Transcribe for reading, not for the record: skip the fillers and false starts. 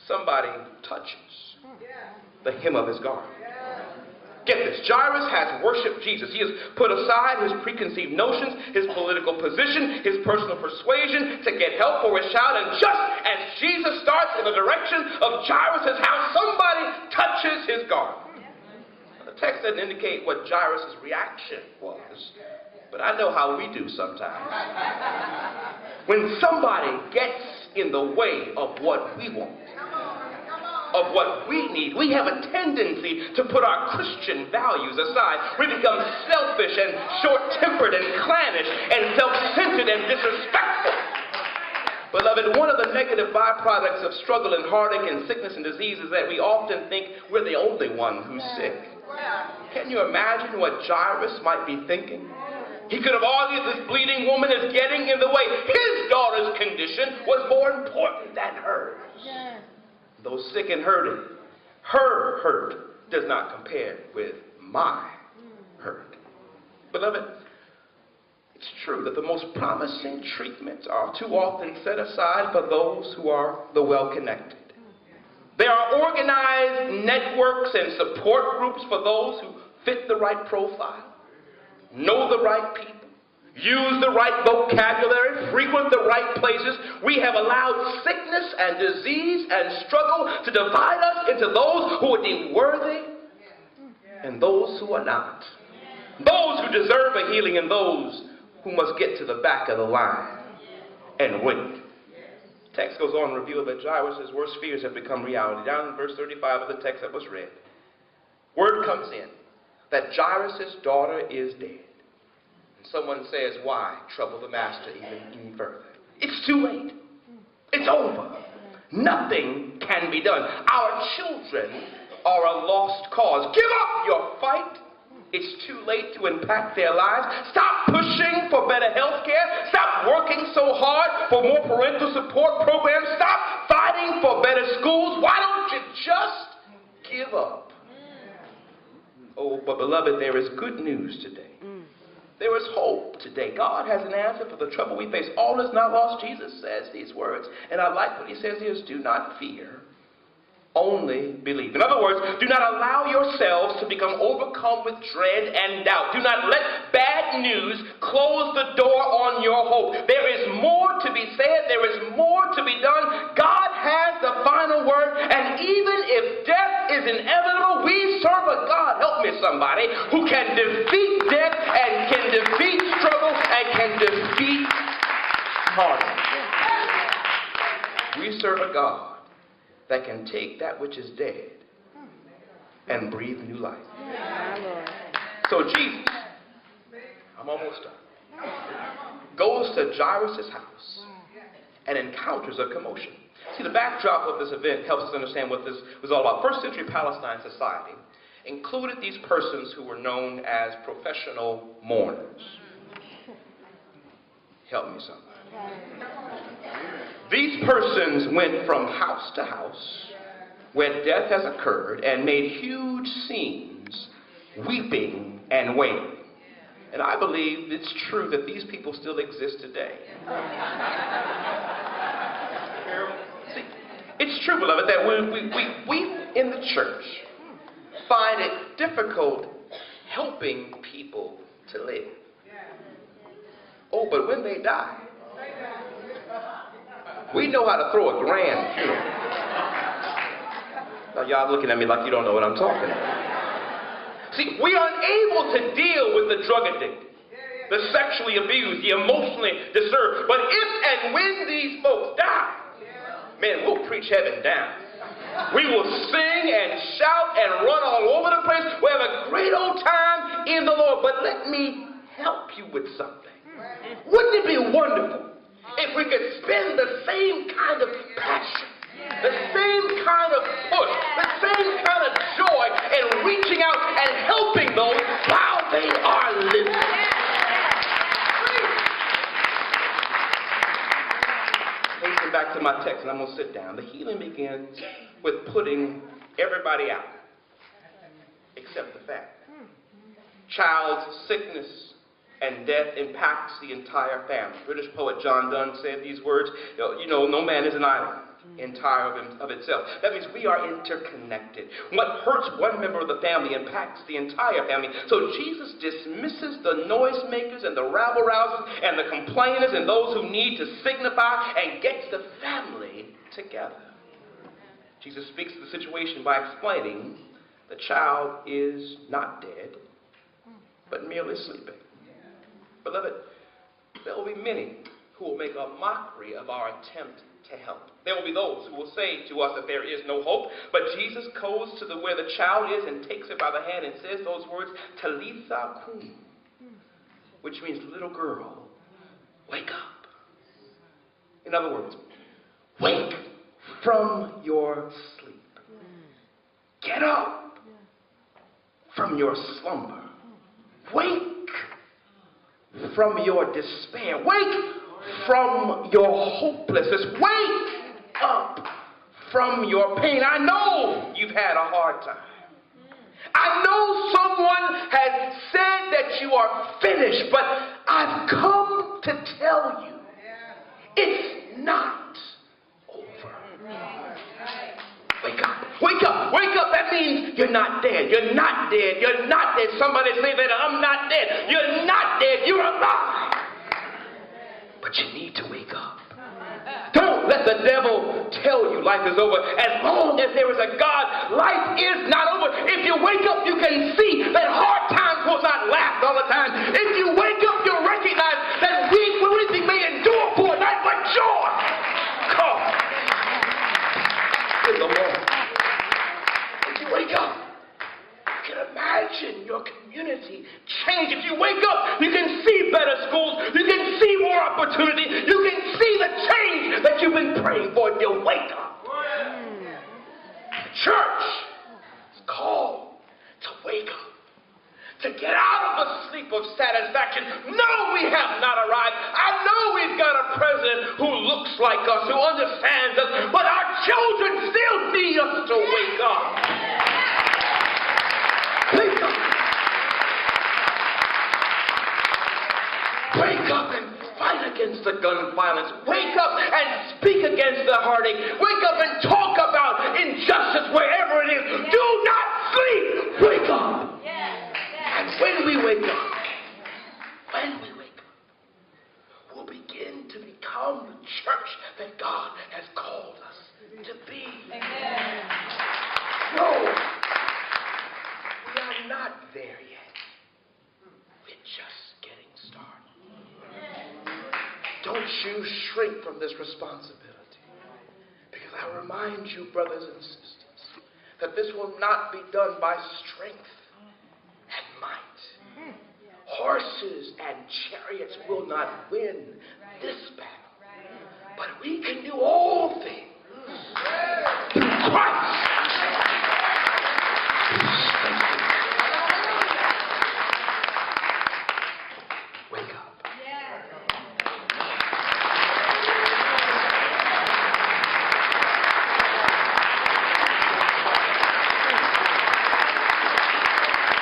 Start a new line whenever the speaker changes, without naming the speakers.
somebody touches the hem of his garment. Get this, Jairus has worshiped Jesus. He has put aside his preconceived notions, his political position, his personal persuasion to get help for his child. And just as Jesus starts in the direction of Jairus' house, somebody touches his garment. The text doesn't indicate what Jairus' reaction was, but I know how we do sometimes. When somebody gets in the way of what we want, of what we need, we have a tendency to put our Christian values aside. We become selfish and short-tempered and clannish and self-centered and disrespectful. Beloved, one of the negative byproducts of struggle and heartache and sickness and disease is that we often think we're the only one who's sick. Can you imagine what Jairus might be thinking? He could have argued this bleeding woman is getting in the way. His daughter's condition was more important than hers. Though sick and hurting, her hurt does not compare with my hurt. Beloved, it's true that the most promising treatments are too often set aside for those who are the well-connected. There are organized networks and support groups for those who fit the right profile, know the right people, use the right vocabulary, frequent the right places. We have allowed sickness and disease and struggle to divide us into those who are deemed worthy and those who are not. Those who deserve a healing and those who must get to the back of the line and wait. The text goes on to reveal that Jairus' worst fears have become reality. Down in verse 35 of the text that was read, word comes in that Jairus' daughter is dead. Someone says, why trouble the master even further? It's too late. It's over. Nothing can be done. Our children are a lost cause. Give up your fight. It's too late to impact their lives. Stop pushing for better health care. Stop working so hard for more parental support programs. Stop fighting for better schools. Why don't you just give up? Oh, but beloved, there is good news today. There is hope today. God has an answer for the trouble we face. All is not lost. Jesus says these words. And I like what he says here is, do not fear, only believe. In other words, do not allow yourselves to become overcome with dread and doubt. Do not let bad news close the door on your hope. There is more to be said. There is more to be done. God has the final word. And even if death is inevitable, we serve a God, help me somebody, who can defeat death and can defeat struggle and can defeat heartache. We serve a God that can take that which is dead and breathe new life. So Jesus, I'm almost done, goes to Jairus' house and encounters a commotion. See, the backdrop of this event helps us understand what this was all about. First century Palestine society included these persons who were known as professional mourners. Help me somebody. These persons went from house to house where death has occurred and made huge scenes, weeping and wailing. And I believe it's true that these people still exist today. See, it's true, beloved, that when we in the church find it difficult helping people to live. Oh, but when they die, we know how to throw a grand funeral. Now y'all looking at me like you don't know what I'm talking about. See, we are unable to deal with the drug addicted, the sexually abused, the emotionally disturbed. But if and when these folks die, man, we'll preach heaven down. We will sing and shout and run all over the place. We'll have a great old time in the Lord. But let me help you with something. Wouldn't it be wonderful if we could spend the same kind of passion, the same kind of push, the same kind of joy in reaching out and helping those while they are living? Hasten back to my text and I'm going to sit down. The healing begins with putting everybody out except the family. Child's sickness and death impacts the entire family. British poet John Donne said these words, you know, no man is an island. entire of itself. That means we are interconnected. What hurts one member of the family impacts the entire family. So Jesus dismisses the noisemakers and the rabble-rousers and the complainers and those who need to signify and gets the family together. Jesus speaks to the situation by explaining the child is not dead, but merely sleeping. Beloved, there will be many who will make a mockery of our attempt to help. There will be those who will say to us that there is no hope, but Jesus goes to where the child is and takes it by the hand and says those words, Talitha kum, which means little girl, wake up. In other words, wake from your sleep. Get up from your slumber. Wake from your despair. Wake from your hopelessness. Wake up from your pain. I know you've had a hard time. I know someone has said that you are finished, but I've come to tell you it's not over. Wake up. Wake up. Wake up. That means you're not dead. You're not dead. You're not dead. Somebody say that I'm not dead. You're not dead. You're alive. But you need to wake up. Don't let the devil tell you life is over. As long as there is a God, life is not over. If you wake up, you can see that hard times will not last all the time. If you wake up, you'll recognize that weeping may endure for a night, but joy comes in the morning. If you wake up, you can imagine your community change. If you wake up, you can see better schools. You can see more opportunity. You can see the change that you've been praying for if you wake up. The church is called to wake up, to get out of the sleep of satisfaction. No, we have not arrived. I know we've got a president who looks like us, who understands us, but our children still need us to wake up. Wake up. Wake up and fight against the gun violence. Wake up and speak against the heartache. Wake up and talk about injustice wherever it is. Do not sleep. Wake up. And when we wake up, we'll begin to become the church that God has called us to be. Amen. No, we are not there yet. We're just getting started. Don't you shrink from this responsibility, because I remind you, brothers and sisters, that this will not be done by strength and might. Horses and chariots will not win this battle, but we can do all things through Christ